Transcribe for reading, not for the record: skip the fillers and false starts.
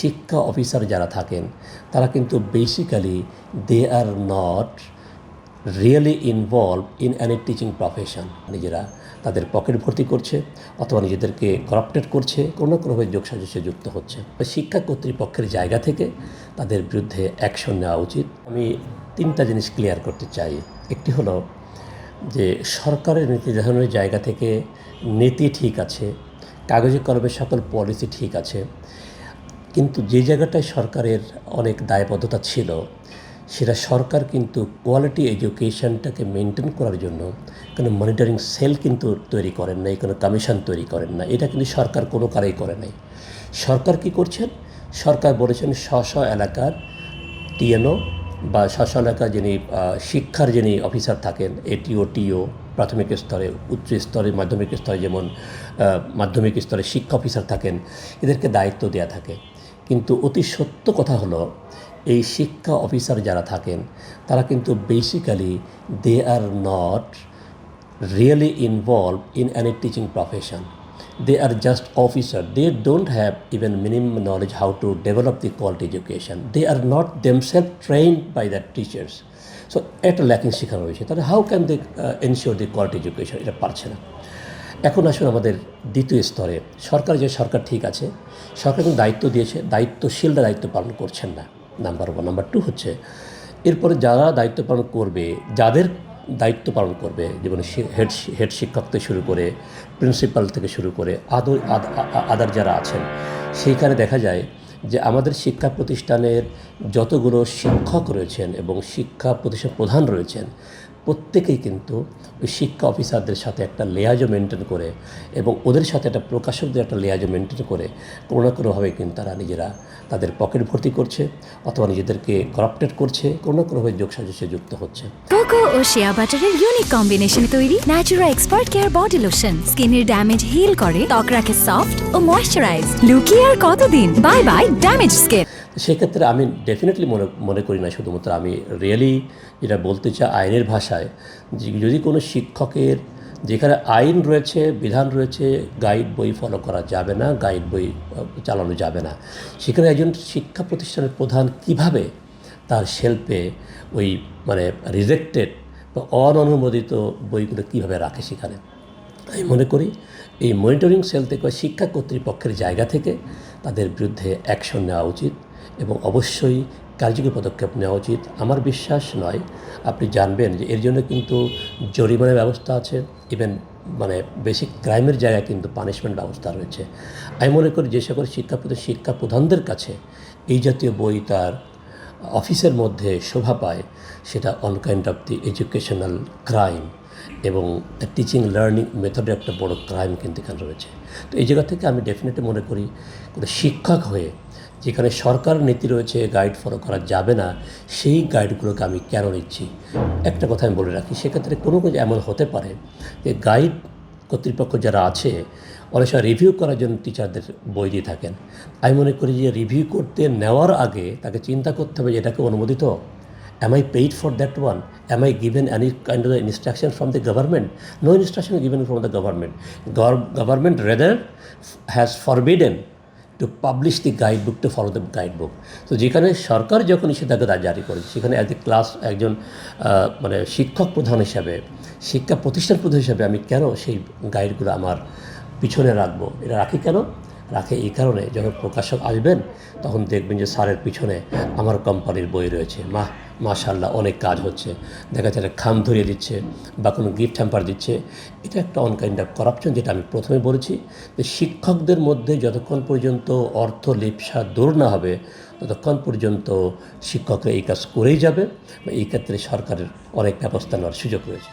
শিক্ষা অফিসার যারা থাকেন তারা কিন্তু basically they are not really involve in any teaching profession. নিজেরা তাদের পকেট ভর্তি করছে অথবা নিজেদেরকে করাপ্টেড করছে, কোনো না কোনোভাবে যোগসাজশে যুক্ত হচ্ছে। শিক্ষা কর্তৃপক্ষের জায়গা থেকে তাদের বিরুদ্ধে অ্যাকশন নেওয়া উচিত। আমি তিনটা জিনিস ক্লিয়ার করতে চাই। একটি হলো যে সরকারের নীতি নির্ধারণের জায়গা থেকে নীতি ঠিক আছে, কাগজে কলমে সকল পলিসি ঠিক আছে, কিন্তু যে জায়গাটায় সরকারের অনেক দায়বদ্ধতা ছিল সেটা সরকার কিন্তু কোয়ালিটি এডুকেশনটাকে মেনটেন করার জন্য কোনো মনিটরিং সেল কিন্তু তৈরি করেন নাই, কোনো কমিশন তৈরি করেন না। এটা কিন্তু সরকার কোনো কারেই করে নাই। সরকার কি করছেন? সরকার বলেছেন স্ব এলাকার টিএনও বা স্ব এলাকার যিনি শিক্ষার যিনি অফিসার থাকেন, এটিও টিও, প্রাথমিক স্তরে, উচ্চ স্তরে, মাধ্যমিক স্তরে, যেমন মাধ্যমিক স্তরে শিক্ষা অফিসার থাকেন, এদেরকে দায়িত্ব দেওয়া থাকে। কিন্তু অতি সত্য কথা হলো এই শিক্ষা অফিসার যারা থাকেন তারা কিন্তু basically they are not really involve in any teaching profession. They are just officers. They don't have even minimum knowledge how to develop the quality education. They are not themselves trained by the teachers. So একটা lacking শেখানো হয়েছে। তাহলে how can they ensure the quality education? এটা পারছে না। এখন আসুন আমাদের দ্বিতীয় স্তরে, সরকার ঠিক আছে, সরকার কিন্তু দায়িত্ব দিয়েছে, দায়িত্বশীলরা দায়িত্ব পালন করছেন না, নাম্বার ওয়ান। নাম্বার টু হচ্ছে এরপরে যারা দায়িত্ব পালন করবে, যাদের দায়িত্ব পালন করবে, যেমন হেড শিক্ষক থেকে শুরু করে প্রিন্সিপাল থেকে শুরু করে আদার যারা আছেন, সেইখানে দেখা যায় যে আমাদের শিক্ষা প্রতিষ্ঠানের যতগুলো শিক্ষক রয়েছেন এবং শিক্ষা প্রতিষ্ঠান প্রধান রয়েছেন প্রত্যেকেই কিন্তু ওই শিক্ষা অফিসারদের সাথে একটা লেয়াজও মেনটেন করে এবং ওদের সাথে একটা প্রকাশকদের একটা লেয়াজও মেনটেন করে কোনো না কোনোভাবে কিন্তু তারা নিজেরা তাদের পকেট ভর্তি করছে অথবা নিজেদেরকে করাপ্টেড করছে, কোনো না কোনোভাবে যোগসাজশে যুক্ত হচ্ছে। কোকো ও শিয়া বাটারের ইউনিক কম্বিনেশনে তৈরি Natura expert care body lotion স্কিনের ড্যামেজ হিল করে, ত্বক রাখে সফট ও ময়েশ্চারাইজ। লুকিয়ে আর কতদিন? Bye bye damage skin. সেক্ষেত্রে আমি ডেফিনেটলি মনে করি না, শুধুমাত্র আমি রিয়েলি যেটা বলতে চাই আইনের ভাষায়, যদি কোনো শিক্ষকের যেখানে আইন রয়েছে, বিধান রয়েছে, গাইড বই ফলো করা যাবে না, গাইড বই চালানো যাবে না, সেখানে একজন শিক্ষা প্রতিষ্ঠানের প্রধান কিভাবে তার শেল্ফে ওই রিজেক্টেড বা অননুমোদিত বইগুলো কীভাবে রাখে? সেখানে আমি মনে করি এই মনিটরিং সেল থেকে শিক্ষা কর্তৃপক্ষের জায়গা থেকে তাদের বিরুদ্ধে অ্যাকশন নেওয়া উচিত এবং অবশ্যই কার্যকরী পদক্ষেপ নেওয়া উচিত। আমার বিশ্বাস নয়, আপনি জানবেন যে এর জন্য কিন্তু জরিমানার ব্যবস্থা আছে, ইভেন বেসিক ক্রাইমের জায়গায় কিন্তু পানিশমেন্ট ব্যবস্থা রয়েছে। আমি মনে করি যে সকল শিক্ষা প্রধানদের কাছে এই জাতীয় বই তার অফিসের মধ্যে শোভা পায়, সেটা on kind of the educational crime এবং টিচিং লার্নিং মেথডে একটা বড় ক্রাইম কিন্তু এখানে রয়েছে। তো এই জায়গা থেকে আমি ডেফিনেটলি মনে করি কোনো শিক্ষক হয়ে যেখানে সরকার নীতি রয়েছে, গাইড ফলো করা যাবে না, সেই গাইডগুলোকে আমি কেন নিচ্ছি? একটা কথা আমি বলে রাখি, সেক্ষেত্রে কোনো এমন হতে পারে যে গাইড কর্তৃপক্ষ যারা আছে অনেক সময় রিভিউ করার জন্য টিচারদের বই দিয়ে থাকেন। আমি মনে করি যে রিভিউ করতে নেওয়ার আগে তাকে চিন্তা করতে হবে যে এটাকে অনুমোদিত। Am I paid for that one? Am I given any kind of instruction from the government? No instruction given from the government. Government rather has forbidden to publish the guidebook, to follow the guidebook. So যেখানে সরকার যখন নিষেধাজ্ঞা জারি করেছে, সেখানে as a class একজন শিক্ষক প্রধান হিসাবে, শিক্ষা প্রতিষ্ঠান প্রধান হিসাবে আমি কেন সেই গাইডগুলো আমার পিছনে রাখবো? এটা রাখি কেন? রাখে এই কারণে, যখন প্রকাশক আসবেন তখন দেখবেন যে স্যারের পিছনে আমার কোম্পানির বই রয়েছে, মাশাআল্লাহ অনেক কাজ হচ্ছে, দেখা যাচ্ছে খাম ধরিয়ে দিচ্ছে বা কোনো গিফট হ্যাম্পার দিচ্ছে। এটা একটা অন কাইন্ড অফ করাপশন, যেটা আমি প্রথমে বলেছি যে শিক্ষকদের মধ্যে যতক্ষণ পর্যন্ত অর্থ লিপ্সা দূর না হবে ততক্ষণ পর্যন্ত শিক্ষকরা এই কাজ করেই যাবে। এই ক্ষেত্রে সরকারের অনেক ব্যবস্থা নেওয়ার সুযোগ রয়েছে।